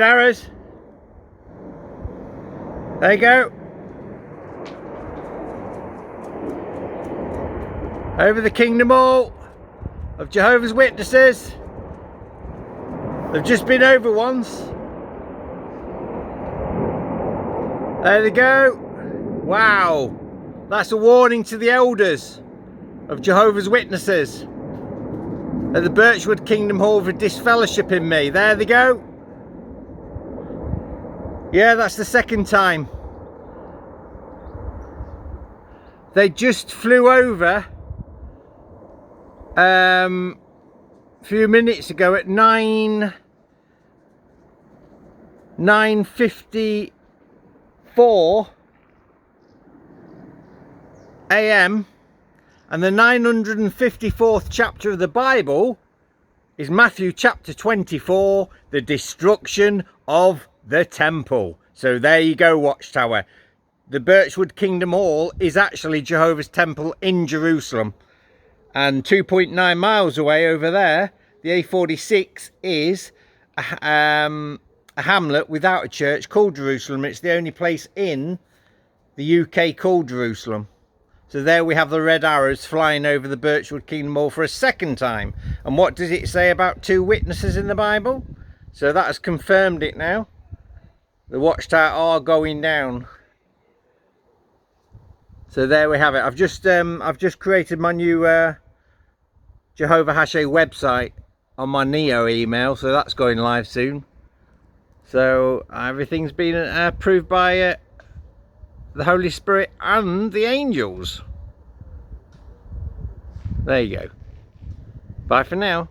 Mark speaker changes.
Speaker 1: Arrows. There you go. Over the Kingdom Hall of Jehovah's Witnesses. They've just been over once. There they go. Wow. That's a warning to the elders of Jehovah's Witnesses at the Birchwood Kingdom Hall for disfellowshipping me. There they go. Yeah, that's the second time. They just flew over a few minutes ago at 9:54 AM, and the 954th chapter of the Bible is Matthew chapter 24, the destruction of the temple. So there you go, Watchtower. The Birchwood Kingdom Hall is actually Jehovah's temple in Jerusalem, and 2.9 miles away over there, the A46 is a hamlet without a church called Jerusalem. It's the only place in the UK called Jerusalem. So there we have the red arrows flying over the Birchwood Kingdom Hall for a second time. And what does it say about two witnesses in the Bible? So that has confirmed it now. The Watchtower are going down. So there we have it. I've just created my new Jehovah's website on my Neo email, so that's going live soon. So everything's been approved by the Holy Spirit and the angels. There you go. Bye for now.